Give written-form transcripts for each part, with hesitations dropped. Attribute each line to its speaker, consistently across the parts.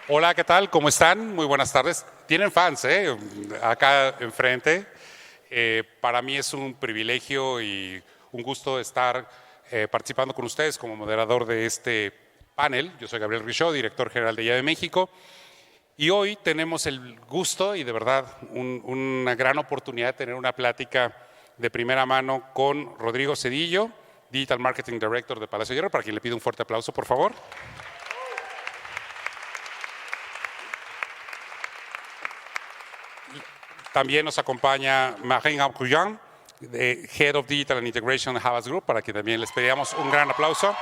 Speaker 1: Hola, ¿qué tal? ¿Cómo están? Muy buenas tardes. Tienen fans, ¿eh? Acá enfrente. Para mí es un privilegio y un gusto estar participando con ustedes como moderador de este panel. Yo soy Gabriel Richaud, director general de IAB México. Y hoy tenemos el gusto y de verdad una gran oportunidad de tener una plática de primera mano con Rodrigo Cedillo, Digital Marketing Director de Palacio de Hierro, para quien le pido un fuerte aplauso, por favor. También nos acompaña Marine Ancouillan, Head of Digital and Integration de Havas Group, para quien también les pedíamos un gran aplauso.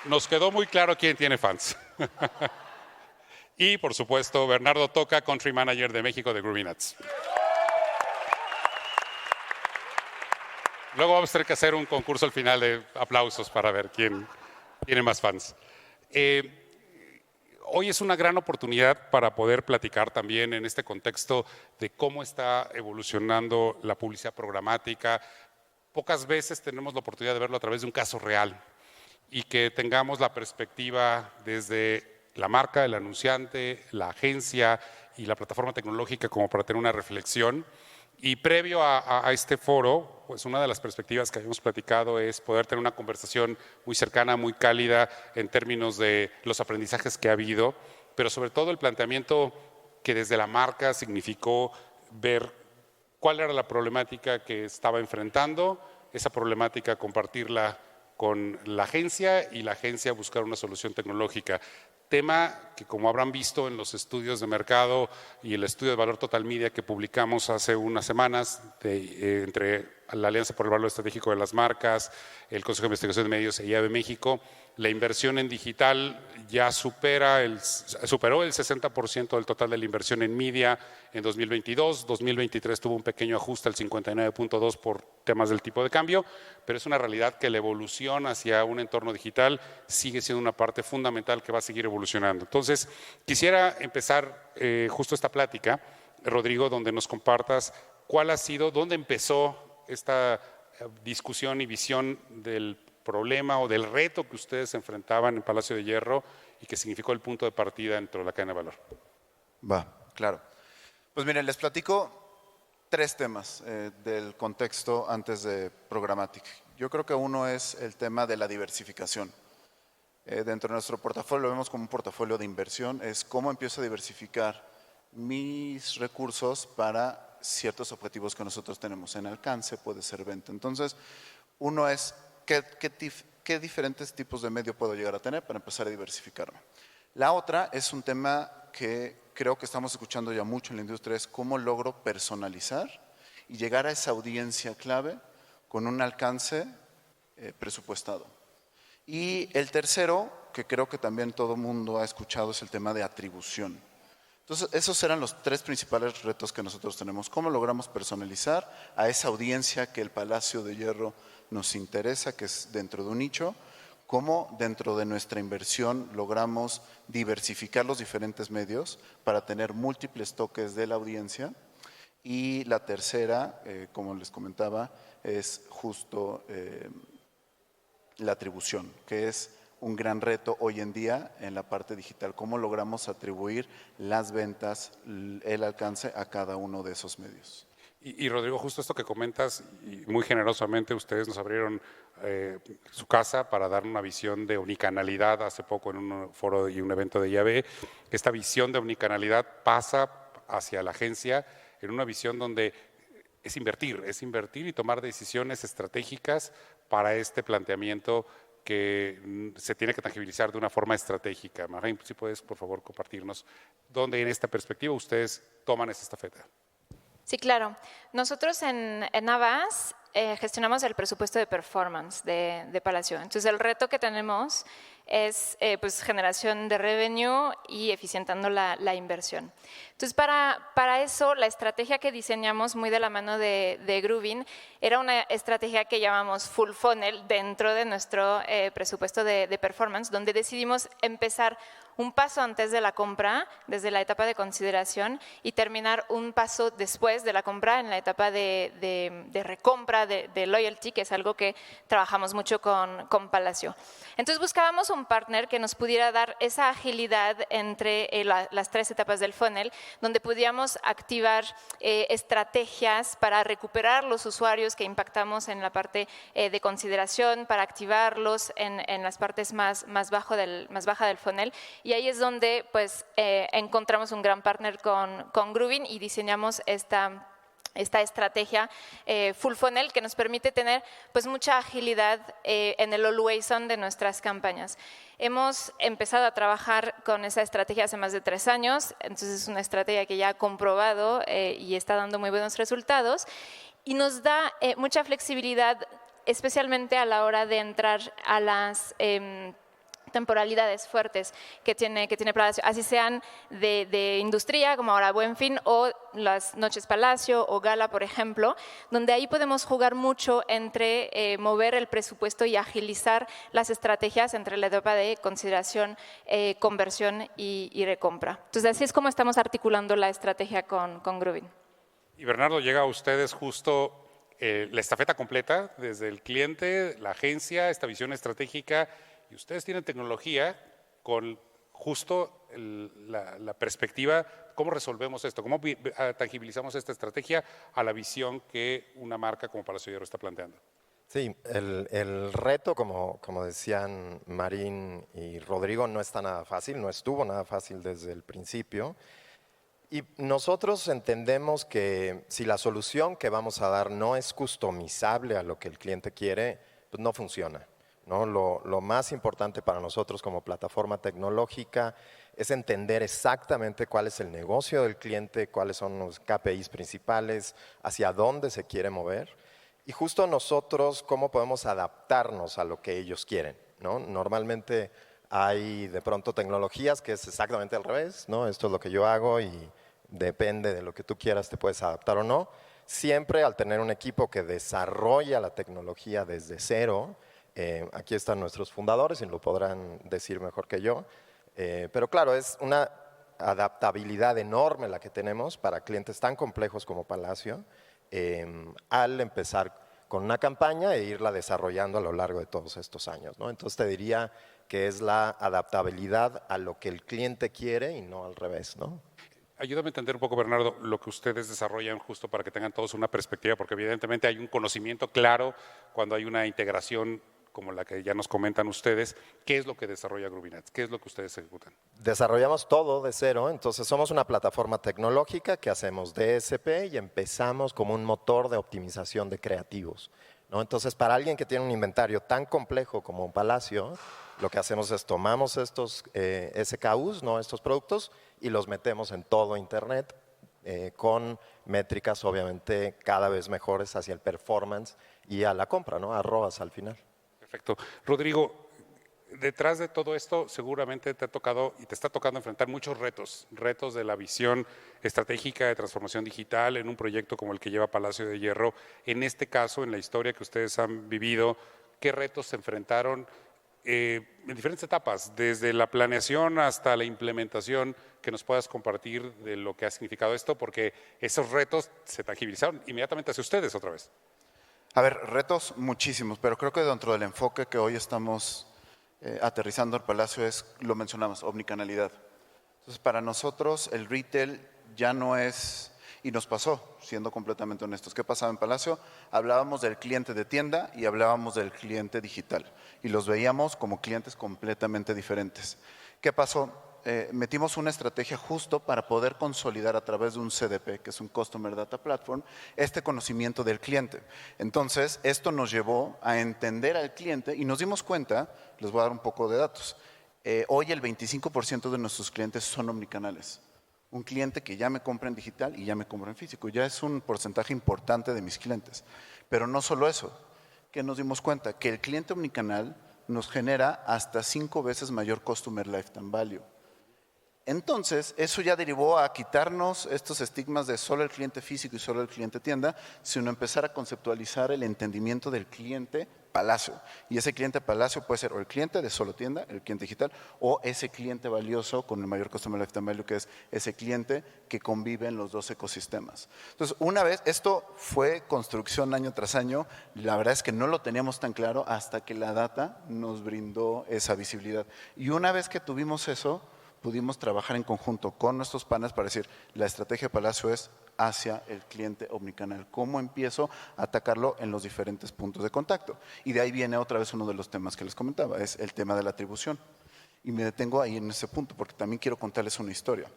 Speaker 1: Nos quedó muy claro quién tiene fans. Y, por supuesto, Bernardo Toca, Country Manager de México de Groovy Nuts. Luego vamos a tener que hacer un concurso al final de aplausos para ver quién tiene más fans. Hoy es una gran oportunidad para poder platicar también en este contexto de cómo está evolucionando la publicidad programática. Pocas veces tenemos la oportunidad de verlo a través de un caso real y que tengamos la perspectiva desde la marca, el anunciante, la agencia y la plataforma tecnológica como para tener una reflexión. Y previo a este foro, pues una de las perspectivas que habíamos platicado es poder tener una conversación muy cercana, muy cálida en términos de los aprendizajes que ha habido, pero sobre todo el planteamiento que desde la marca significó ver cuál era la problemática que estaba enfrentando, esa problemática compartirla con la agencia y la agencia buscar una solución tecnológica. Tema que, como habrán visto en los estudios de mercado y el estudio de valor Total Media que publicamos hace unas semanas entre la Alianza por el Valor Estratégico de las Marcas, el Consejo de Investigación de Medios e IAB México, la inversión en digital ya superó el 60% del total de la inversión en media en 2022. 2023 tuvo un pequeño ajuste al 59.2 por temas del tipo de cambio, pero es una realidad que la evolución hacia un entorno digital sigue siendo una parte fundamental que va a seguir evolucionando. Entonces, quisiera empezar justo esta plática, Rodrigo, donde nos compartas cuál ha sido, dónde empezó esta discusión y visión del problema o del reto que ustedes enfrentaban en Palacio de Hierro y que significó el punto de partida dentro de la cadena de valor.
Speaker 2: Va, claro. Pues miren, les platico tres temas del contexto antes de Programmatic. Yo creo que uno es el tema de la diversificación. Dentro de nuestro portafolio lo vemos como un portafolio de inversión, es cómo empiezo a diversificar mis recursos para ciertos objetivos que nosotros tenemos en alcance, puede ser venta. Entonces, uno es qué diferentes tipos de medio puedo llegar a tener para empezar a diversificarme. La otra es un tema que creo que estamos escuchando ya mucho en la industria, es cómo logro personalizar y llegar a esa audiencia clave con un alcance presupuestado. Y el tercero, que creo que también todo el mundo ha escuchado, es el tema de atribución. Entonces, esos eran los tres principales retos que nosotros tenemos. ¿Cómo logramos personalizar a esa audiencia que el Palacio de Hierro nos interesa, que es dentro de un nicho? ¿Cómo dentro de nuestra inversión logramos diversificar los diferentes medios para tener múltiples toques de la audiencia? Y la tercera, como les comentaba, es justo la atribución, que es un gran reto hoy en día en la parte digital. ¿Cómo logramos atribuir las ventas, el alcance a cada uno de esos medios?
Speaker 1: Y Rodrigo, justo esto que comentas, y muy generosamente ustedes nos abrieron su casa para dar una visión de unicanalidad hace poco en un foro y un evento de IAB. Esta visión de unicanalidad pasa hacia la agencia en una visión donde es invertir y tomar decisiones estratégicas para este planteamiento que se tiene que tangibilizar de una forma estratégica. Marine, si puedes, por favor, compartirnos dónde en esta perspectiva ustedes toman esa estafeta.
Speaker 3: Sí, claro. Nosotros en Havas gestionamos el presupuesto de performance de Palacio. Entonces, el reto que tenemos es pues, generación de revenue y eficientando la inversión. Entonces, para eso, la estrategia que diseñamos muy de la mano de Groovin era una estrategia que llamamos full funnel dentro de nuestro presupuesto de performance, donde decidimos empezar un paso antes de la compra, desde la etapa de consideración, y terminar un paso después de la compra en la etapa de recompra, de loyalty, que es algo que trabajamos mucho con Palacio. Entonces buscábamos un partner que nos pudiera dar esa agilidad entre las tres etapas del funnel, donde pudiéramos activar estrategias para recuperar los usuarios que impactamos en la parte de consideración, para activarlos en las partes más baja del funnel. Y ahí es donde pues, encontramos un gran partner con Groovin y diseñamos esta estrategia full funnel que nos permite tener pues, mucha agilidad en el always on de nuestras campañas. Hemos empezado a trabajar con esa estrategia hace más de 3 años, entonces es una estrategia que ya ha comprobado y está dando muy buenos resultados y nos da mucha flexibilidad, especialmente a la hora de entrar a las temporalidades fuertes que tiene Palacio, así sean de industria, como ahora Buen Fin, o las Noches Palacio o Gala, por ejemplo, donde ahí podemos jugar mucho entre mover el presupuesto y agilizar las estrategias entre la etapa de consideración, conversión y recompra. Entonces, así es como estamos articulando la estrategia con Groovin.
Speaker 1: Y Bernardo, llega a ustedes justo la estafeta completa, desde el cliente, la agencia, esta visión estratégica. Y ustedes tienen tecnología con justo la perspectiva, ¿cómo resolvemos esto? ¿Cómo tangibilizamos esta estrategia a la visión que una marca como Palacio de Hierro está planteando?
Speaker 4: Sí, el reto, como decían Marín y Rodrigo, no está nada fácil, no estuvo nada fácil desde el principio. Y nosotros entendemos que si la solución que vamos a dar no es customizable a lo que el cliente quiere, pues no funciona. ¿No? Lo más importante para nosotros como plataforma tecnológica es entender exactamente cuál es el negocio del cliente, cuáles son los KPIs principales, hacia dónde se quiere mover y justo nosotros cómo podemos adaptarnos a lo que ellos quieren, ¿no? Normalmente hay de pronto tecnologías que es exactamente al revés, ¿no? Esto es lo que yo hago y depende de lo que tú quieras te puedes adaptar o no. Siempre al tener un equipo que desarrolla la tecnología desde cero. Aquí están nuestros fundadores y lo podrán decir mejor que yo. Pero claro, es una adaptabilidad enorme la que tenemos para clientes tan complejos como Palacio al empezar con una campaña e irla desarrollando a lo largo de todos estos años, ¿no? Entonces te diría que es la adaptabilidad a lo que el cliente quiere y no al revés, ¿no?
Speaker 1: Ayúdame a entender un poco, Bernardo, lo que ustedes desarrollan justo para que tengan todos una perspectiva, porque evidentemente hay un conocimiento claro cuando hay una integración como la que ya nos comentan ustedes. ¿Qué es lo que desarrolla Groovin Ads? ¿Qué es lo que ustedes ejecutan?
Speaker 4: Desarrollamos todo de cero, entonces somos una plataforma tecnológica que hacemos DSP y empezamos como un motor de optimización de creativos, ¿no? Entonces, para alguien que tiene un inventario tan complejo como un Palacio, lo que hacemos es tomamos estos SKUs, ¿no? Estos productos, y los metemos en todo Internet con métricas obviamente cada vez mejores hacia el performance y a la compra, ¿no? A ROAS al final.
Speaker 1: Perfecto. Rodrigo, detrás de todo esto seguramente te ha tocado y te está tocando enfrentar muchos retos de la visión estratégica de transformación digital en un proyecto como el que lleva Palacio de Hierro. En este caso, en la historia que ustedes han vivido, ¿qué retos se enfrentaron en diferentes etapas, desde la planeación hasta la implementación, que nos puedas compartir de lo que ha significado esto? Porque esos retos se tangibilizaron inmediatamente hacia ustedes otra vez.
Speaker 2: A ver, retos muchísimos, pero creo que dentro del enfoque que hoy estamos aterrizando al Palacio es, lo mencionamos, omnicanalidad. Entonces, para nosotros el retail ya no es, y nos pasó, siendo completamente honestos, ¿qué pasaba en Palacio? Hablábamos del cliente de tienda y hablábamos del cliente digital, y los veíamos como clientes completamente diferentes. ¿Qué pasó? Metimos una estrategia justo para poder consolidar a través de un CDP, que es un Customer Data Platform, este conocimiento del cliente. Entonces, esto nos llevó a entender al cliente y nos dimos cuenta, les voy a dar un poco de datos, hoy el 25% de nuestros clientes son omnicanales. Un cliente que ya me compra en digital y ya me compra en físico, ya es un porcentaje importante de mis clientes. Pero no solo eso, que nos dimos cuenta que el cliente omnicanal nos genera hasta 5 veces mayor Customer Lifetime Value. Entonces, eso ya derivó a quitarnos estos estigmas de solo el cliente físico y solo el cliente tienda, sino empezar a conceptualizar el entendimiento del cliente Palacio. Y ese cliente Palacio puede ser o el cliente de solo tienda, el cliente digital, o ese cliente valioso con el mayor Customer Lifetime Value, que es ese cliente que convive en los dos ecosistemas. Entonces, una vez, esto fue construcción año tras año, la verdad es que no lo teníamos tan claro hasta que la data nos brindó esa visibilidad. Y una vez que tuvimos eso, pudimos trabajar en conjunto con nuestros partners para decir, la estrategia de Palacio es hacia el cliente omnicanal. ¿Cómo empiezo a atacarlo en los diferentes puntos de contacto? Y de ahí viene otra vez uno de los temas que les comentaba, es el tema de la atribución. Y me detengo ahí en ese punto porque también quiero contarles una historia.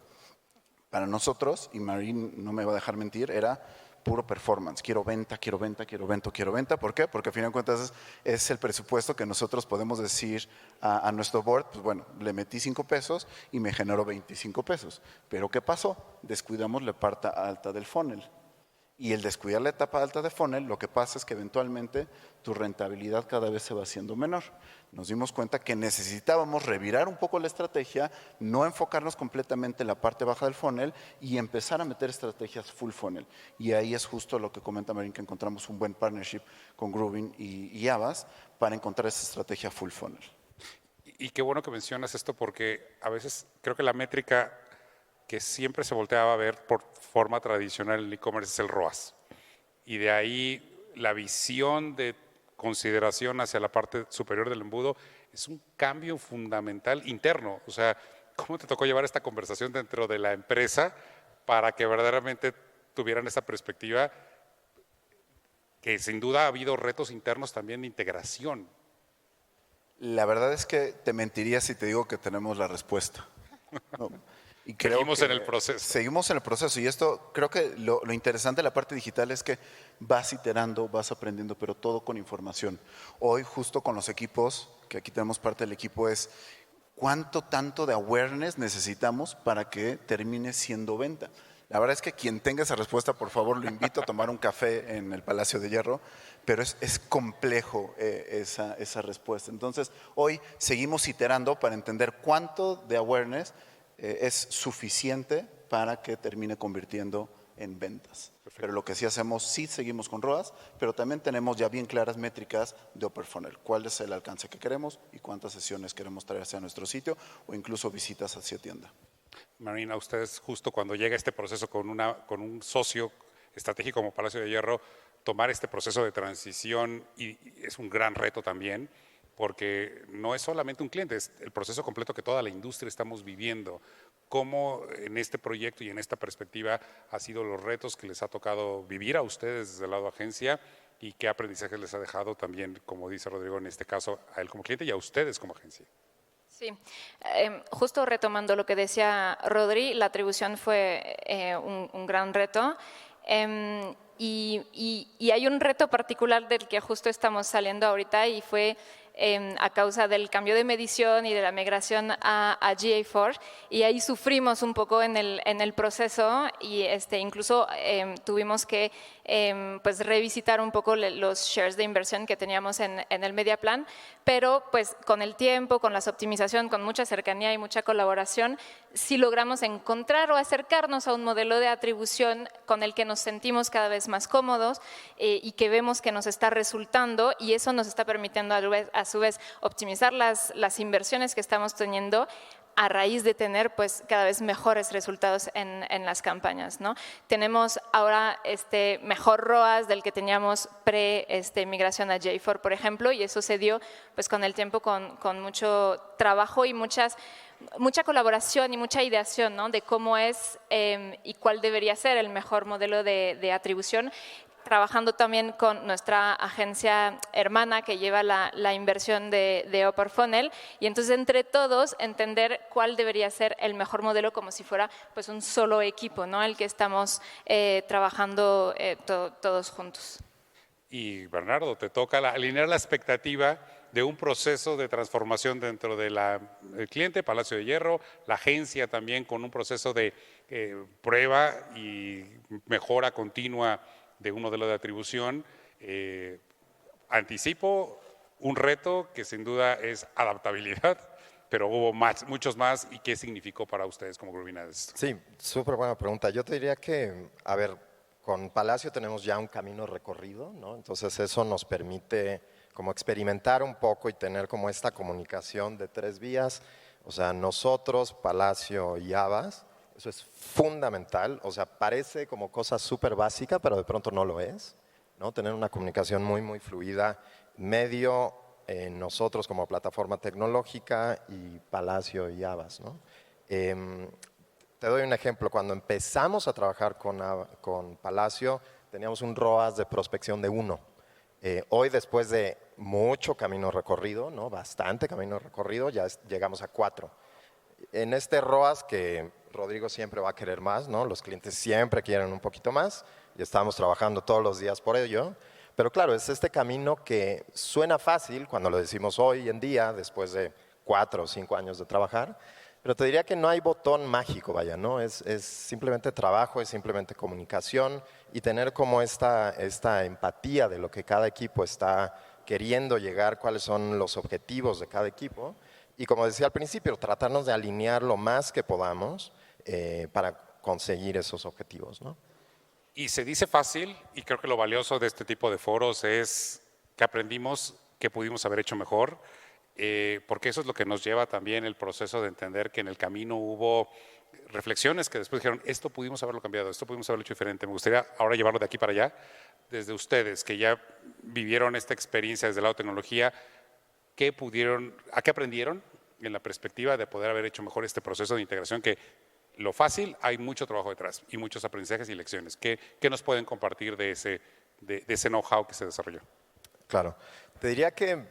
Speaker 2: Para nosotros, y Marín no me va a dejar mentir, era puro performance. Quiero venta, quiero venta, quiero venta, quiero venta. ¿Por qué? Porque al final de cuentas es el presupuesto que nosotros podemos decir a nuestro board, pues bueno, le metí 5 pesos y me generó 25 pesos. Pero ¿qué pasó? Descuidamos la parte alta del funnel. Y el descuidar la etapa alta de funnel, lo que pasa es que eventualmente tu rentabilidad cada vez se va haciendo menor. Nos dimos cuenta que necesitábamos revirar un poco la estrategia, no enfocarnos completamente en la parte baja del funnel y empezar a meter estrategias full funnel. Y ahí es justo lo que comenta Marín, que encontramos un buen partnership con Groovin y Avast para encontrar esa estrategia full funnel.
Speaker 1: Y qué bueno que mencionas esto porque a veces creo que la métrica que siempre se volteaba a ver por forma tradicional en el e-commerce es el ROAS. Y de ahí la visión de consideración hacia la parte superior del embudo es un cambio fundamental interno. O sea, ¿cómo te tocó llevar esta conversación dentro de la empresa para que verdaderamente tuvieran esa perspectiva? Que sin duda ha habido retos internos también de integración.
Speaker 2: La verdad es que te mentiría si te digo que tenemos la respuesta. No. Y
Speaker 1: seguimos en el proceso.
Speaker 2: Seguimos en el proceso y esto creo que lo interesante de la parte digital es que vas iterando, vas aprendiendo, pero todo con información. Hoy justo con los equipos, que aquí tenemos parte del equipo, es cuánto tanto de awareness necesitamos para que termine siendo venta. La verdad es que quien tenga esa respuesta, por favor, lo invito a tomar un café en el Palacio de Hierro, pero es complejo esa respuesta. Entonces, hoy seguimos iterando para entender cuánto de awareness es suficiente para que termine convirtiendo en ventas. Perfecto. Pero lo que sí hacemos, sí seguimos con ROAS, pero también tenemos ya bien claras métricas de Upper Funnel. ¿Cuál es el alcance que queremos y cuántas sesiones queremos traer hacia nuestro sitio o incluso visitas hacia tienda?
Speaker 1: Marina, ustedes justo cuando llega este proceso con un socio estratégico como Palacio de Hierro, tomar este proceso de transición y es un gran reto también, porque no es solamente un cliente, es el proceso completo que toda la industria estamos viviendo. ¿Cómo en este proyecto y en esta perspectiva ha sido los retos que les ha tocado vivir a ustedes desde el lado agencia y qué aprendizaje les ha dejado también, como dice Rodrigo, en este caso, a él como cliente y a ustedes como agencia?
Speaker 3: Sí, justo retomando lo que decía Rodri, la atribución fue un gran reto. Y hay un reto particular del que justo estamos saliendo ahorita y fue a causa del cambio de medición y de la migración a GA4 y ahí sufrimos un poco en el proceso y incluso tuvimos que pues revisitar un poco los shares de inversión que teníamos en el media plan, pero pues con el tiempo, con las optimización, con mucha cercanía y mucha colaboración, sí logramos encontrar o acercarnos a un modelo de atribución con el que nos sentimos cada vez más cómodos y que vemos que nos está resultando y eso nos está permitiendo a su vez optimizar las inversiones que estamos teniendo a raíz de tener pues cada vez mejores resultados en las campañas, ¿no? Tenemos ahora mejor ROAS del que teníamos migración a J4, por ejemplo, y eso se dio pues con el tiempo con mucho trabajo y mucha colaboración y mucha ideación, ¿no? De cómo es y cuál debería ser el mejor modelo de atribución, trabajando también con nuestra agencia hermana que lleva la inversión de Upper Funnel y entonces entre todos entender cuál debería ser el mejor modelo como si fuera pues un solo equipo, ¿no? El que estamos trabajando todos juntos.
Speaker 1: Y Bernardo, te toca alinear la expectativa de un proceso de transformación dentro del cliente, Palacio de Hierro, la agencia también con un proceso de prueba y mejora continua de un modelo de atribución. Anticipo un reto que sin duda es adaptabilidad, pero hubo muchos más. ¿Y qué significó para ustedes como Groovin esto?
Speaker 4: Sí, súper buena pregunta. Yo te diría que, a ver, con Palacio tenemos ya un camino recorrido, ¿no? Entonces eso nos permite como experimentar un poco y tener como esta comunicación de 3 vías, o sea, nosotros, Palacio y Havas, eso es fundamental, o sea, parece como cosa súper básica, pero de pronto no lo es, ¿no? Tener una comunicación muy, muy fluida, medio nosotros como plataforma tecnológica y Palacio y Havas, ¿no? Te doy un ejemplo, cuando empezamos a trabajar con Palacio, teníamos un ROAS de prospección de 1. Hoy, después de mucho camino recorrido, ¿no? Bastante camino recorrido, ya llegamos a 4. En este ROAS que Rodrigo siempre va a querer más, ¿no? Los clientes siempre quieren un poquito más y estamos trabajando todos los días por ello. Pero claro, es este camino que suena fácil cuando lo decimos hoy en día, después de 4 o 5 años de trabajar, pero te diría que no hay botón mágico, vaya, ¿no? Es simplemente trabajo, es simplemente comunicación y tener como esta empatía de lo que cada equipo está queriendo llegar, cuáles son los objetivos de cada equipo. Y como decía al principio, tratarnos de alinear lo más que podamos para conseguir esos objetivos, ¿no?
Speaker 1: Y se dice fácil, y creo que lo valioso de este tipo de foros es que aprendimos que pudimos haber hecho mejor, porque eso es lo que nos lleva también el proceso de entender que en el camino hubo reflexiones que después dijeron, esto pudimos haberlo cambiado, esto pudimos haberlo hecho diferente. Me gustaría ahora llevarlo de aquí para allá, desde ustedes que ya vivieron esta experiencia desde el lado de tecnología, ¿a qué aprendieron en la perspectiva de poder haber hecho mejor este proceso de integración que lo fácil, hay mucho trabajo detrás y muchos aprendizajes y lecciones? ¿Qué nos pueden compartir de ese know-how que se desarrolló?
Speaker 4: Claro. Te diría que,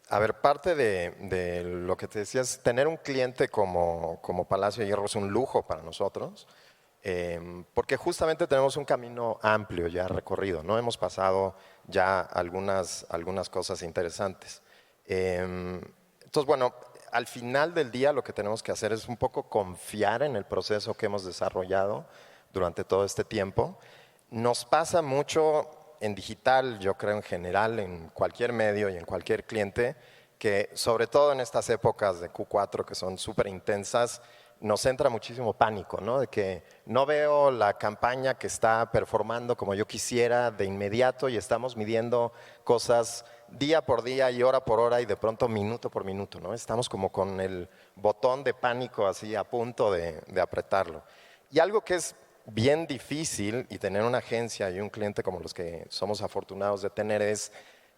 Speaker 4: a ver, parte de lo que te decía es tener un cliente como Palacio de Hierro es un lujo para nosotros, porque justamente tenemos un camino amplio ya recorrido, ¿no? Hemos pasado ya algunas cosas interesantes. Entonces, bueno, al final del día lo que tenemos que hacer es un poco confiar en el proceso que hemos desarrollado durante todo este tiempo. Nos pasa mucho en digital, yo creo en general, en cualquier medio y en cualquier cliente, que sobre todo en estas épocas de Q4 que son súper intensas, nos entra muchísimo pánico, ¿no? De que no veo la campaña que está performando como yo quisiera de inmediato y estamos midiendo cosas día por día y hora por hora y de pronto minuto por minuto, ¿no? Estamos como con el botón de pánico así a punto de apretarlo. Y algo que es bien difícil y tener una agencia y un cliente como los que somos afortunados de tener es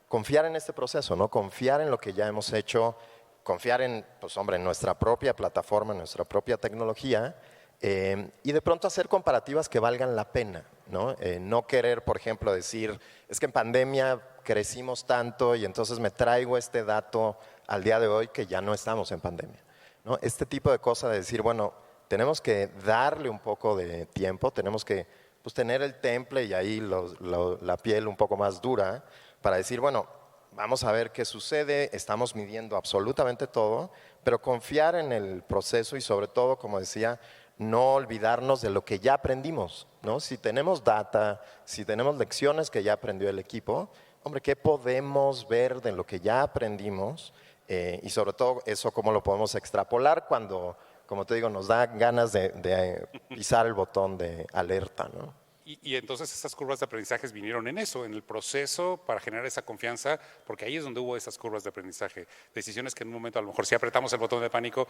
Speaker 4: confiar en este proceso, ¿no? Confiar en lo que ya hemos hecho, confiar en, pues hombre, en nuestra propia plataforma, en nuestra propia tecnología y de pronto hacer comparativas que valgan la pena, ¿no? No querer, por ejemplo, decir, es que en pandemia crecimos tanto y entonces me traigo este dato al día de hoy que ya no estamos en pandemia, ¿no? Este tipo de cosas de decir, bueno, tenemos que darle un poco de tiempo, tenemos que pues, tener el temple y ahí la piel un poco más dura para decir, bueno, vamos a ver qué sucede, estamos midiendo absolutamente todo, pero confiar en el proceso y sobre todo, como decía, no olvidarnos de lo que ya aprendimos, ¿no? Si tenemos data, si tenemos lecciones que ya aprendió el equipo, hombre, ¿qué podemos ver de lo que ya aprendimos? Y sobre todo eso, ¿cómo lo podemos extrapolar cuando, como te digo, nos da ganas de pisar el botón de alerta, ¿no?
Speaker 1: Y entonces estas curvas de aprendizaje vinieron en eso, en el proceso para generar esa confianza, porque ahí es donde hubo esas curvas de aprendizaje. Decisiones que en un momento a lo mejor sí apretamos el botón de pánico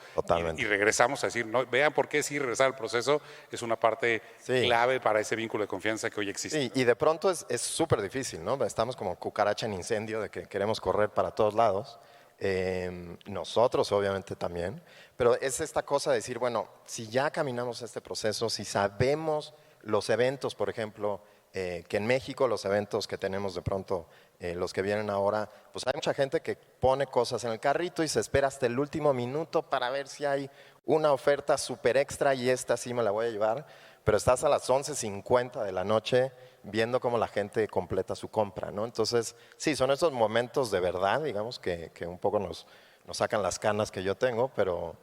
Speaker 1: y regresamos a decir, no, vean por qué sí regresar al proceso es una parte clave para ese vínculo de confianza que hoy existe.
Speaker 4: Sí, y de pronto es súper difícil, ¿no? Estamos como cucaracha en incendio de que queremos correr para todos lados. Nosotros obviamente también, pero es esta cosa de decir, bueno, si ya caminamos este proceso, si sabemos los eventos, por ejemplo, que en México los eventos que tenemos de pronto, los que vienen ahora, pues hay mucha gente que pone cosas en el carrito y se espera hasta el último minuto para ver si hay una oferta súper extra y esta sí me la voy a llevar, pero estás a las 11:50 de la noche viendo cómo la gente completa su compra, ¿no? Entonces, sí, son esos momentos de verdad, digamos, que un poco nos sacan las canas que yo tengo, pero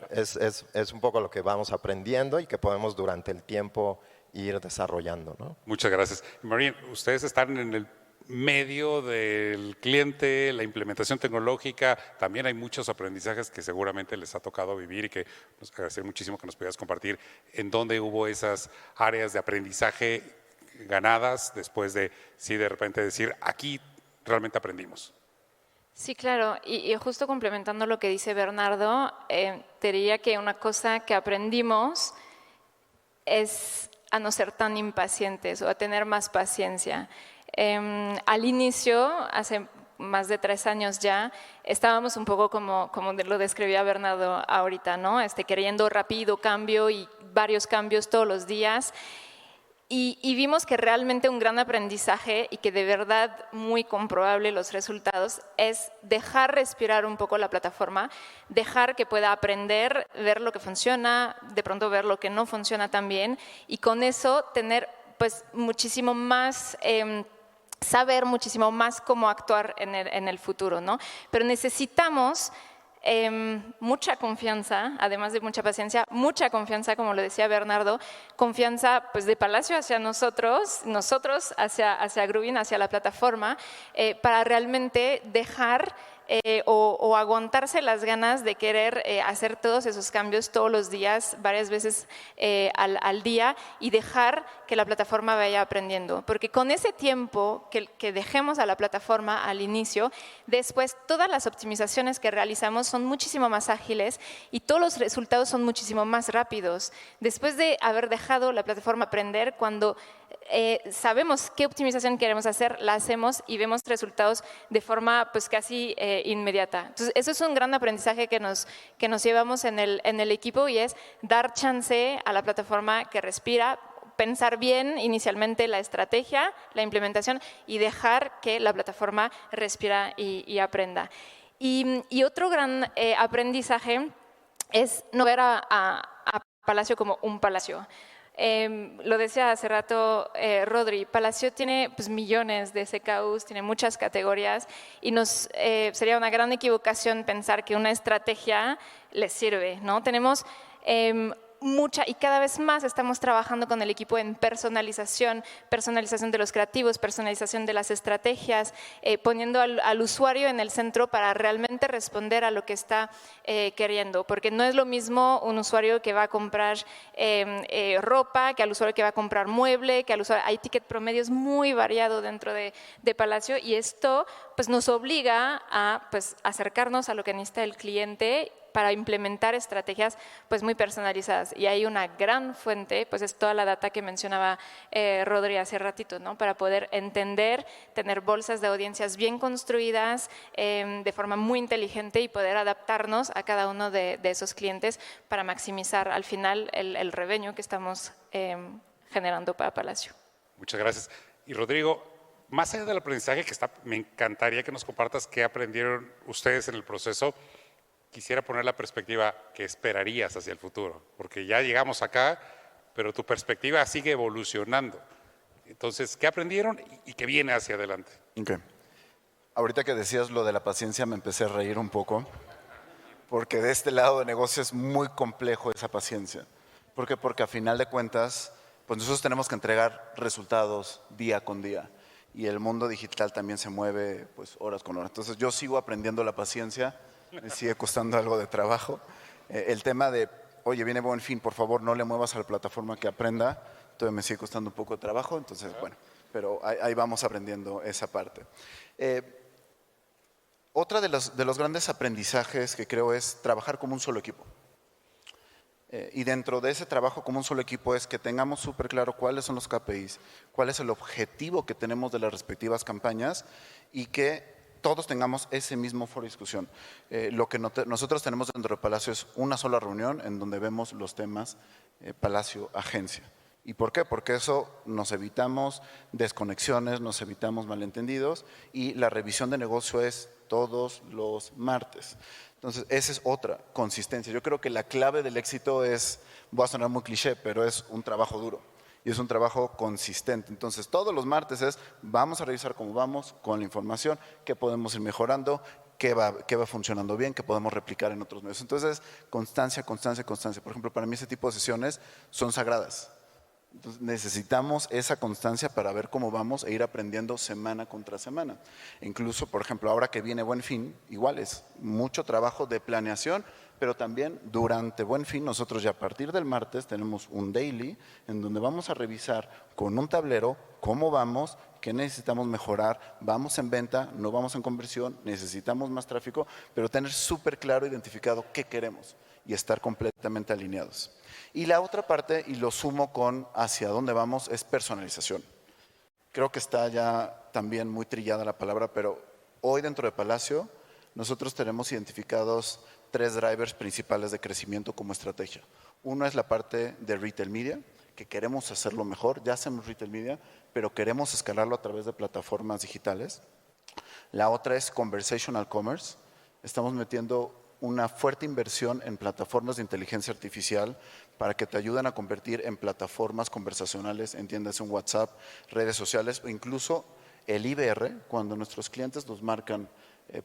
Speaker 4: es un poco lo que vamos aprendiendo y que podemos durante el tiempo ir desarrollando, ¿no?
Speaker 1: Muchas gracias. Marín, ustedes están en el medio del cliente, la implementación tecnológica, también hay muchos aprendizajes que seguramente les ha tocado vivir y que nos agradecería muchísimo que nos pudieras compartir en dónde hubo esas áreas de aprendizaje ganadas después de, sí, de repente decir, aquí realmente aprendimos.
Speaker 3: Sí, claro, y justo complementando lo que dice Bernardo, te diría que una cosa que aprendimos es a no ser tan impacientes o a tener más paciencia. Al inicio, hace más de 3 años ya, estábamos un poco como lo describía Bernardo ahorita, ¿no? Queriendo rápido cambio y varios cambios todos los días. Y vimos que realmente un gran aprendizaje y que de verdad muy comprobable los resultados es dejar respirar un poco la plataforma, dejar que pueda aprender, ver lo que funciona, de pronto ver lo que no funciona tan bien y con eso tener pues muchísimo más saber muchísimo más cómo actuar en el futuro, ¿no? Pero necesitamos mucha confianza, además de mucha paciencia, mucha confianza, como lo decía Bernardo, confianza pues, de Palacio hacia nosotros hacia Gruvin, hacia la plataforma, para realmente dejar o aguantarse las ganas de querer hacer todos esos cambios todos los días, varias veces al día y dejar que la plataforma vaya aprendiendo. Porque con ese tiempo que dejemos a la plataforma al inicio, después todas las optimizaciones que realizamos son muchísimo más ágiles y todos los resultados son muchísimo más rápidos. Después de haber dejado la plataforma aprender, cuando sabemos qué optimización queremos hacer, la hacemos y vemos resultados de forma pues casi inmediata. Entonces, eso es un gran aprendizaje que nos llevamos en el equipo y es dar chance a la plataforma que respira, pensar bien inicialmente la estrategia, la implementación y dejar que la plataforma respira y aprenda. Y otro gran aprendizaje es no ver a Palacio como un palacio. Lo decía hace rato Rodri, Palacio tiene pues, millones de SKUs, tiene muchas categorías y sería una gran equivocación pensar que una estrategia les sirve, ¿no? Tenemos mucha y cada vez más estamos trabajando con el equipo en personalización de los creativos, personalización de las estrategias, poniendo al usuario en el centro para realmente responder a lo que está queriendo, porque no es lo mismo un usuario que va a comprar ropa, que al usuario que va a comprar mueble, que al usuario, hay ticket promedios muy variado dentro de Palacio y esto pues, nos obliga a pues, acercarnos a lo que necesita el cliente para implementar estrategias pues, muy personalizadas. Y hay una gran fuente, pues es toda la data que mencionaba Rodri hace ratito, ¿no? Para poder entender, tener bolsas de audiencias bien construidas de forma muy inteligente y poder adaptarnos a cada uno de esos clientes para maximizar al final el revenue que estamos generando para Palacio.
Speaker 1: Muchas gracias. Y Rodrigo, más allá del aprendizaje me encantaría que nos compartas qué aprendieron ustedes en el proceso. Quisiera poner la perspectiva que esperarías hacia el futuro, porque ya llegamos acá, pero tu perspectiva sigue evolucionando. Entonces, ¿qué aprendieron y qué viene hacia adelante?
Speaker 2: Okay. Ahorita que decías lo de la paciencia me empecé a reír un poco, porque de este lado de negocio es muy complejo esa paciencia. ¿Por qué? Porque a final de cuentas, pues nosotros tenemos que entregar resultados día con día y el mundo digital también se mueve pues, horas con horas. Entonces yo sigo aprendiendo la paciencia. Me sigue costando algo de trabajo. El tema de, oye, viene Buen Fin, por favor, no le muevas a la plataforma que aprenda, todavía me sigue costando un poco de trabajo, entonces, bueno, pero ahí vamos aprendiendo esa parte. Otra de los grandes aprendizajes que creo es trabajar como un solo equipo. Y dentro de ese trabajo como un solo equipo es que tengamos súper claro cuáles son los KPIs, cuál es el objetivo que tenemos de las respectivas campañas y que todos tengamos ese mismo foro de discusión. Lo que nosotros tenemos dentro de Palacio es una sola reunión en donde vemos los temas Palacio-Agencia. ¿Y por qué? Porque eso nos evitamos desconexiones, nos evitamos malentendidos y la revisión de negocio es todos los martes. Entonces, esa es otra consistencia. Yo creo que la clave del éxito es, voy a sonar muy cliché, pero es un trabajo duro. Y es un trabajo consistente. Entonces, todos los martes vamos a revisar cómo vamos con la información, qué podemos ir mejorando, qué va funcionando bien, qué podemos replicar en otros medios. Entonces, constancia, constancia, constancia. Por ejemplo, para mí ese tipo de sesiones son sagradas. Entonces, necesitamos esa constancia para ver cómo vamos e ir aprendiendo semana contra semana. Incluso, por ejemplo, ahora que viene Buen Fin, igual es mucho trabajo de planeación, pero también durante Buen Fin nosotros ya a partir del martes tenemos un daily en donde vamos a revisar con un tablero cómo vamos, qué necesitamos mejorar, vamos en venta, no vamos en conversión, necesitamos más tráfico, pero tener súper claro identificado qué queremos y estar completamente alineados. Y la otra parte, y lo sumo con hacia dónde vamos, es personalización. Creo que está ya también muy trillada la palabra, pero hoy dentro de Palacio nosotros tenemos identificados 3 drivers principales de crecimiento como estrategia. Uno es la parte de retail media, que queremos hacerlo mejor, ya hacemos retail media, pero queremos escalarlo a través de plataformas digitales. La otra es conversational commerce. Estamos metiendo una fuerte inversión en plataformas de inteligencia artificial para que te ayuden a convertir en plataformas conversacionales, entiendas en WhatsApp, redes sociales o incluso el IBR, cuando nuestros clientes nos marcan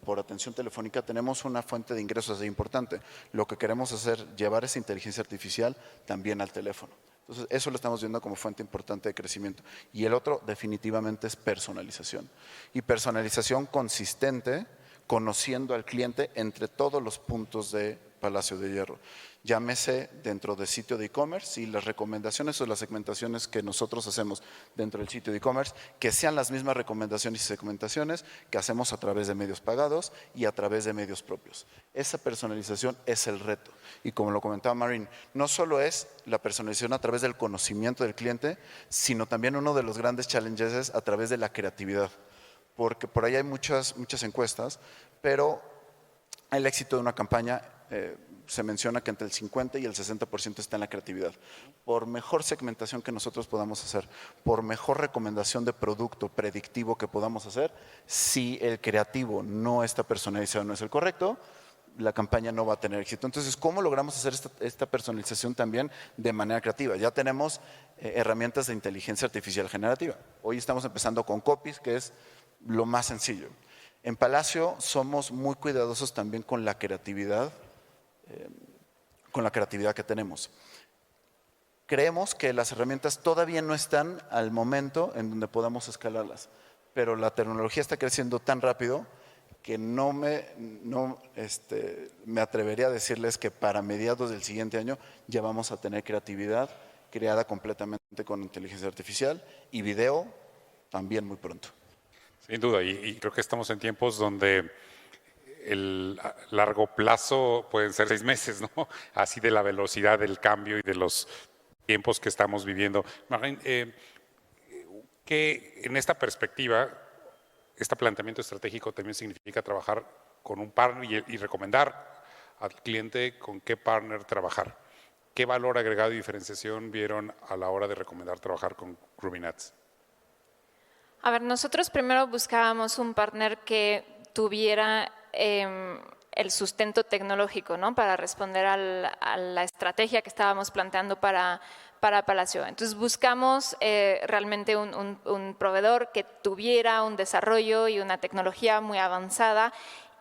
Speaker 2: por atención telefónica, tenemos una fuente de ingresos ahí importante. Lo que queremos hacer, llevar esa inteligencia artificial también al teléfono. Entonces, eso lo estamos viendo como fuente importante de crecimiento. Y el otro definitivamente es personalización. Y personalización consistente, conociendo al cliente entre todos los puntos de Palacio de Hierro. Llámese dentro del sitio de e-commerce y las recomendaciones o las segmentaciones que nosotros hacemos dentro del sitio de e-commerce, que sean las mismas recomendaciones y segmentaciones que hacemos a través de medios pagados y a través de medios propios. Esa personalización es el reto. Y como lo comentaba Marín, no solo es la personalización a través del conocimiento del cliente, sino también uno de los grandes challenges es a través de la creatividad. Porque por ahí hay muchas encuestas, pero el éxito de una campaña se menciona que entre el 50 y el 60% está en la creatividad. Por mejor segmentación que nosotros podamos hacer, por mejor recomendación de producto predictivo que podamos hacer, si el creativo no está personalizado, no es el correcto, la campaña no va a tener éxito. Entonces, ¿cómo logramos hacer esta personalización también de manera creativa? Ya tenemos herramientas de inteligencia artificial generativa. Hoy estamos empezando con copies, que es lo más sencillo. En Palacio somos muy cuidadosos también con la creatividad que tenemos. Creemos que las herramientas todavía no están al momento en donde podamos escalarlas, pero la tecnología está creciendo tan rápido que no me atrevería a decirles que para mediados del siguiente año ya vamos a tener creatividad creada completamente con inteligencia artificial y video también muy pronto.
Speaker 1: Sin duda, y creo que estamos en tiempos donde el largo plazo pueden ser 6 meses, ¿no? Así de la velocidad del cambio y de los tiempos que estamos viviendo. Marín, que en esta perspectiva, este planteamiento estratégico también significa trabajar con un partner y recomendar al cliente con qué partner trabajar. ¿Qué valor agregado y diferenciación vieron a la hora de recomendar trabajar con Groovin Ads?
Speaker 3: A ver, nosotros primero buscábamos un partner que tuviera el sustento tecnológico, ¿no? Para responder a la estrategia que estábamos planteando para Palacio. Entonces buscamos realmente un proveedor que tuviera un desarrollo y una tecnología muy avanzada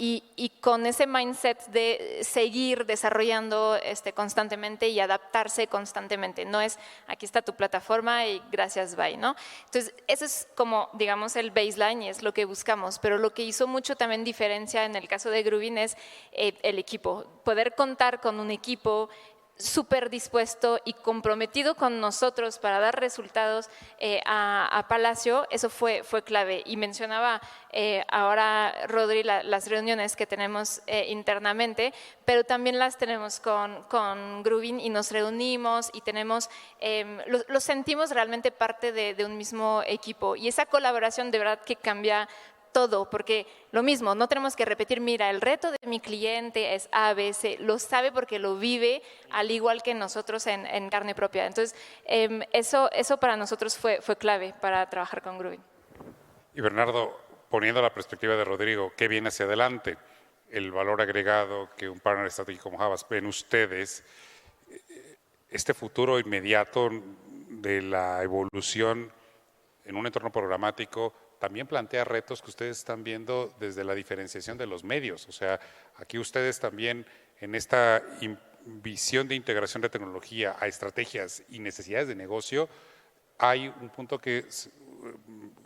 Speaker 3: y con ese mindset de seguir desarrollando constantemente y adaptarse constantemente. No es, aquí está tu plataforma y gracias, bye, ¿no? Entonces, eso es como, digamos, el baseline y es lo que buscamos. Pero lo que hizo mucho también diferencia en el caso de Groovin es el equipo. Poder contar con un equipo súper dispuesto y comprometido con nosotros para dar resultados a Palacio, eso fue clave. Y mencionaba ahora, Rodri, las reuniones que tenemos internamente, pero también las tenemos con Groovin y nos reunimos y tenemos, lo sentimos realmente parte de un mismo equipo. Y esa colaboración de verdad que cambia todo, porque lo mismo, no tenemos que repetir, mira, el reto de mi cliente es A, B, C, lo sabe porque lo vive al igual que nosotros en carne propia. Entonces, eso para nosotros fue clave para trabajar con Groovin.
Speaker 1: Y Bernardo, poniendo la perspectiva de Rodrigo, ¿qué viene hacia adelante? El valor agregado que un partner estratégico como Havas ven ustedes, este futuro inmediato de la evolución en un entorno programático, también plantea retos que ustedes están viendo desde la diferenciación de los medios. O sea, aquí ustedes también en esta visión de integración de tecnología a estrategias y necesidades de negocio, hay un punto que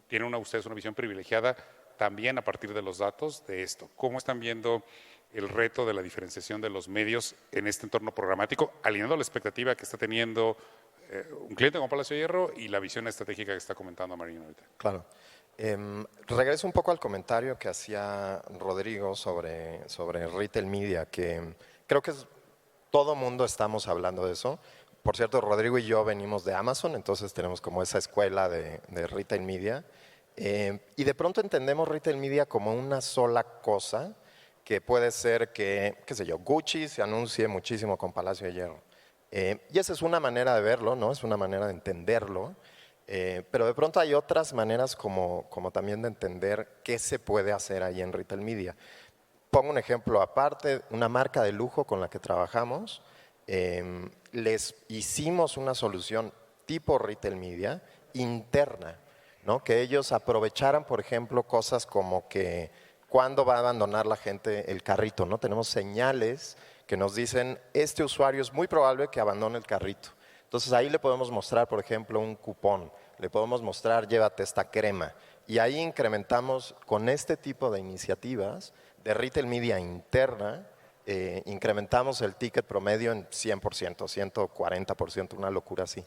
Speaker 1: tienen ustedes una visión privilegiada también a partir de los datos de esto. ¿Cómo están viendo el reto de la diferenciación de los medios en este entorno programático, alineando la expectativa que está teniendo un cliente como Palacio de Hierro y la visión estratégica que está comentando Marín ahorita?
Speaker 4: Claro. Regreso un poco al comentario que hacía Rodrigo sobre retail media, que creo que todo mundo estamos hablando de eso. Por cierto, Rodrigo y yo venimos de Amazon, entonces tenemos como esa escuela de retail media. Y de pronto entendemos retail media como una sola cosa, que puede ser que, qué sé yo, Gucci se anuncie muchísimo con Palacio de Hierro. Y esa es una manera de verlo, ¿no? Es una manera de entenderlo. Pero de pronto hay otras maneras como también de entender qué se puede hacer ahí en retail media. Pongo un ejemplo aparte, una marca de lujo con la que trabajamos, les hicimos una solución tipo retail media interna, ¿no? Que ellos aprovecharan, por ejemplo, cosas como que cuándo va a abandonar la gente el carrito, ¿no? Tenemos señales que nos dicen, este usuario es muy probable que abandone el carrito. Entonces ahí le podemos mostrar, por ejemplo, un cupón, le podemos mostrar, llévate esta crema. Y ahí incrementamos con este tipo de iniciativas de retail media interna, incrementamos el ticket promedio en 100%, 140%, una locura así.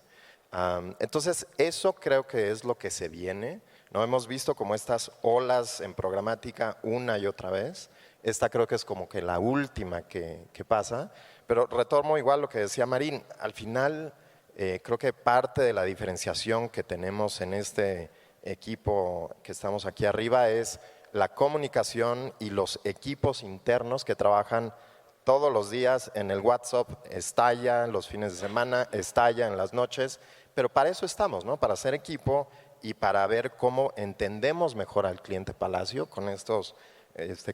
Speaker 4: Entonces eso creo que es lo que se viene. No hemos visto como estas olas en programática una y otra vez. Esta creo que es como que la última que pasa. Pero retomo igual lo que decía Marín. Al final creo que parte de la diferenciación que tenemos en este equipo que estamos aquí arriba es la comunicación y los equipos internos que trabajan todos los días en el WhatsApp, estalla los fines de semana, estalla en las noches, pero para eso estamos, ¿no? Para hacer equipo y para ver cómo entendemos mejor al cliente Palacio con estos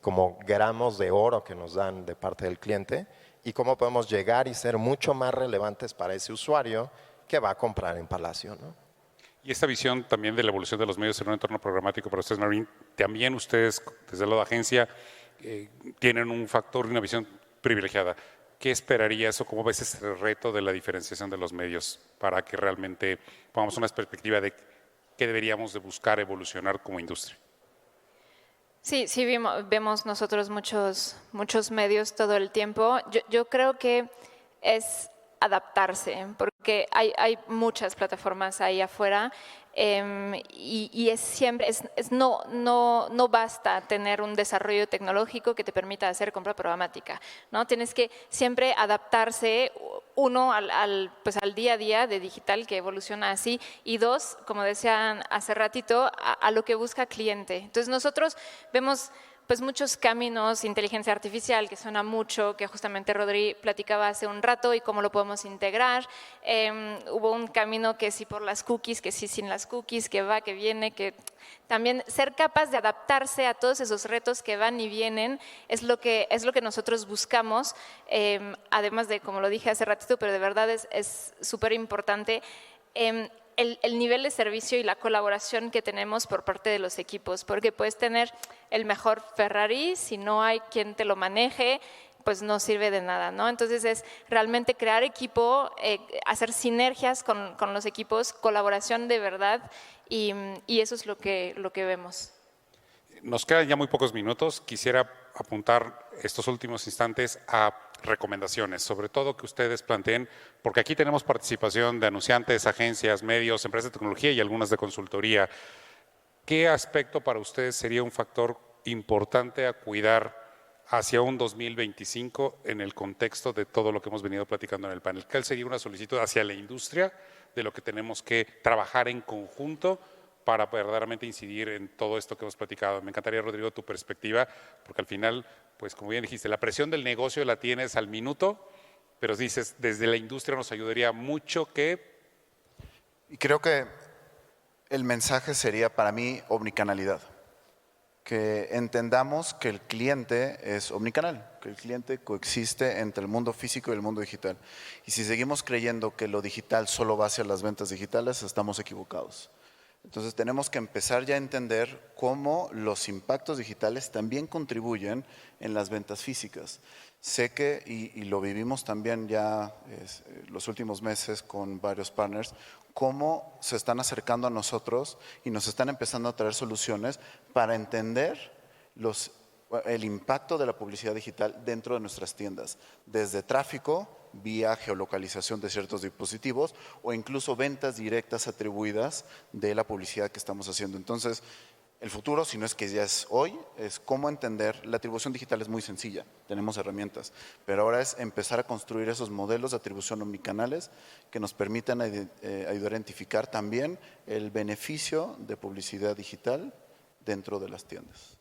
Speaker 4: como gramos de oro que nos dan de parte del cliente y cómo podemos llegar y ser mucho más relevantes para ese usuario que va a comprar en Palacio, ¿no?
Speaker 1: Y esta visión también de la evolución de los medios en un entorno programático para ustedes, Marín, también ustedes, desde el lado de agencia, tienen un factor y una visión privilegiada. ¿Qué esperarías o cómo ves ese reto de la diferenciación de los medios para que realmente pongamos una perspectiva de qué deberíamos de buscar evolucionar como industria?
Speaker 3: Sí, vemos nosotros muchos medios todo el tiempo. Yo creo que es adaptarse, porque hay muchas plataformas ahí afuera y es siempre, no basta tener un desarrollo tecnológico que te permita hacer compra programática, ¿no? Tienes que siempre adaptarse, uno, pues al día a día de digital que evoluciona así, y dos, como decían hace ratito, a lo que busca cliente. Entonces nosotros vemos pues muchos caminos, inteligencia artificial, que suena mucho, que justamente Rodri platicaba hace un rato y cómo lo podemos integrar. Hubo un camino que sí por las cookies, que sí sin las cookies, que va, que viene, que también ser capaz de adaptarse a todos esos retos que van y vienen es lo que nosotros buscamos, además de, como lo dije hace ratito, pero de verdad es súper importante, el nivel de servicio y la colaboración que tenemos por parte de los equipos, porque puedes tener el mejor Ferrari, si no hay quien te lo maneje, pues no sirve de nada, ¿no? Entonces es realmente crear equipo, hacer sinergias con los equipos, colaboración de verdad, y eso es lo que vemos.
Speaker 1: Nos quedan ya muy pocos minutos. Quisiera apuntar estos últimos instantes a recomendaciones, sobre todo que ustedes planteen, porque aquí tenemos participación de anunciantes, agencias, medios, empresas de tecnología y algunas de consultoría. ¿Qué aspecto para ustedes sería un factor importante a cuidar hacia un 2025 en el contexto de todo lo que hemos venido platicando en el panel? ¿Cuál sería una solicitud hacia la industria de lo que tenemos que trabajar en conjunto para verdaderamente incidir en todo esto que hemos platicado? Me encantaría, Rodrigo, tu perspectiva, porque al final, pues como bien dijiste, la presión del negocio la tienes al minuto, pero dices, desde la industria nos ayudaría mucho que…
Speaker 2: Y creo que el mensaje sería para mí omnicanalidad. Que entendamos que el cliente es omnicanal, que el cliente coexiste entre el mundo físico y el mundo digital. Y si seguimos creyendo que lo digital solo va hacia las ventas digitales, estamos equivocados. Entonces tenemos que empezar ya a entender cómo los impactos digitales también contribuyen en las ventas físicas. Sé que, y lo vivimos también ya los últimos meses con varios partners, cómo se están acercando a nosotros y nos están empezando a traer soluciones para entender el impacto de la publicidad digital dentro de nuestras tiendas, desde tráfico, vía geolocalización de ciertos dispositivos o incluso ventas directas atribuidas de la publicidad que estamos haciendo. Entonces, el futuro, si no es que ya es hoy, es cómo entender. La atribución digital es muy sencilla, tenemos herramientas, pero ahora es empezar a construir esos modelos de atribución omnicanales que nos permitan ayudar a identificar también el beneficio de publicidad digital dentro de las tiendas.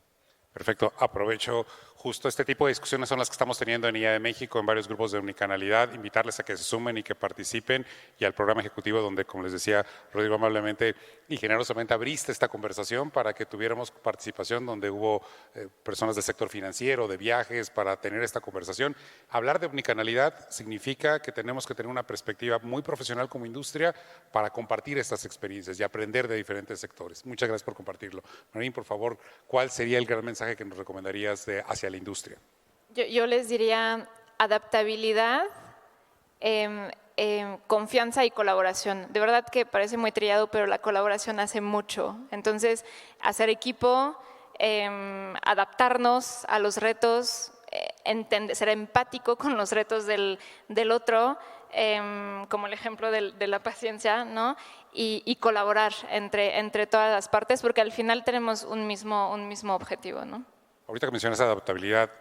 Speaker 1: Perfecto, aprovecho justo este tipo de discusiones son las que estamos teniendo en IA de México en varios grupos de omnicanalidad, invitarles a que se sumen y que participen y al programa ejecutivo donde, como les decía Rodrigo amablemente y generosamente abriste esta conversación para que tuviéramos participación donde hubo personas del sector financiero, de viajes, para tener esta conversación. Hablar de omnicanalidad significa que tenemos que tener una perspectiva muy profesional como industria para compartir estas experiencias y aprender de diferentes sectores. Muchas gracias por compartirlo. Marín, por favor, ¿cuál sería el gran mensaje que nos recomendarías hacia la industria?
Speaker 3: Yo les diría adaptabilidad, confianza y colaboración. De verdad que parece muy trillado, pero la colaboración hace mucho. Entonces, hacer equipo, adaptarnos a los retos, ser empático con los retos del otro, como el ejemplo de la paciencia, ¿no? Y colaborar entre todas las partes, porque al final tenemos un mismo objetivo, ¿no?
Speaker 1: Ahorita que mencionas adaptabilidad,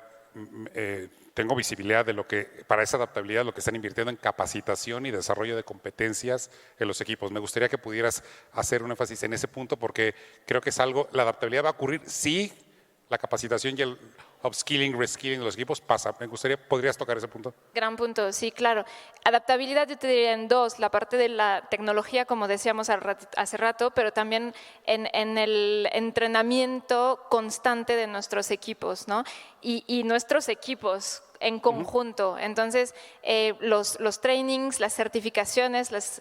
Speaker 1: tengo visibilidad de lo que, para esa adaptabilidad, lo que están invirtiendo en capacitación y desarrollo de competencias en los equipos. Me gustaría que pudieras hacer un énfasis en ese punto porque creo que es algo, la adaptabilidad va a ocurrir si la capacitación y el upskilling, reskilling de los equipos pasa. Me gustaría, ¿podrías tocar ese punto?
Speaker 3: Gran punto, sí, claro. Adaptabilidad yo te diría en dos, la parte de la tecnología, como decíamos hace rato, pero también en el entrenamiento constante de nuestros equipos, ¿no? Y nuestros equipos en conjunto. Entonces, los trainings, las certificaciones, los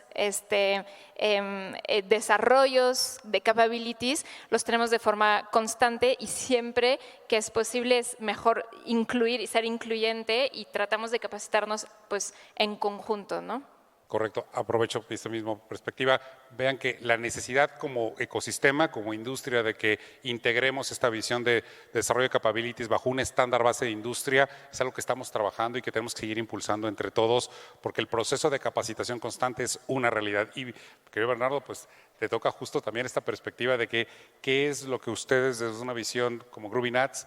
Speaker 3: desarrollos de capabilities los tenemos de forma constante y siempre que es posible es mejor incluir y ser incluyente y tratamos de capacitarnos pues en conjunto, ¿no?
Speaker 1: Correcto, aprovecho esta misma perspectiva. Vean que la necesidad como ecosistema, como industria, de que integremos esta visión de desarrollo de capabilities bajo un estándar base de industria es algo que estamos trabajando y que tenemos que seguir impulsando entre todos, porque el proceso de capacitación constante es una realidad. Y, querido Bernardo, pues te toca justo también esta perspectiva de que qué es lo que ustedes desde una visión como Groovy Nuts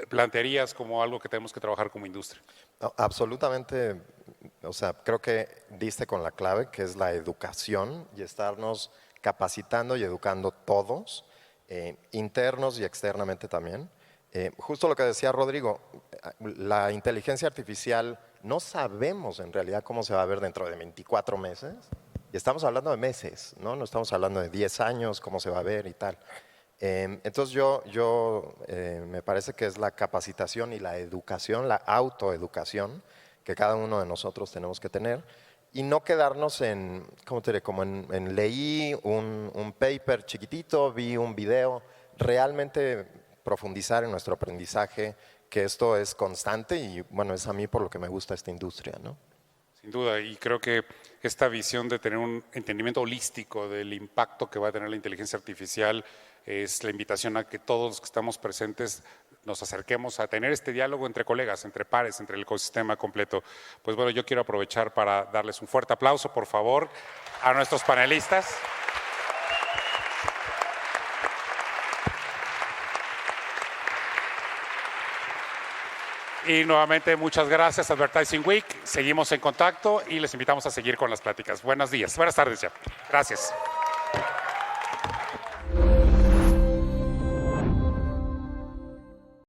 Speaker 1: plantearías como algo que tenemos que trabajar como industria.
Speaker 4: No, absolutamente, o sea, creo que diste con la clave, que es la educación y estarnos capacitando y educando todos, internos y externamente también. Justo lo que decía Rodrigo, la inteligencia artificial no sabemos en realidad cómo se va a ver dentro de 24 meses y estamos hablando de meses, ¿no? No estamos hablando de 10 años, cómo se va a ver y tal. Entonces me parece que es la capacitación y la educación, la autoeducación que cada uno de nosotros tenemos que tener y no quedarnos en, ¿cómo te diré? Como en leí un paper chiquitito, vi un video, realmente profundizar en nuestro aprendizaje, que esto es constante y bueno, es a mí por lo que me gusta esta industria, ¿no?
Speaker 1: Sin duda, y creo que esta visión de tener un entendimiento holístico del impacto que va a tener la inteligencia artificial es la invitación a que todos los que estamos presentes nos acerquemos a tener este diálogo entre colegas, entre pares, entre el ecosistema completo. Pues bueno, yo quiero aprovechar para darles un fuerte aplauso, por favor, a nuestros panelistas. Y nuevamente muchas gracias Advertising Week, seguimos en contacto y les invitamos a seguir con las pláticas. Buenos días, buenas tardes ya. Gracias.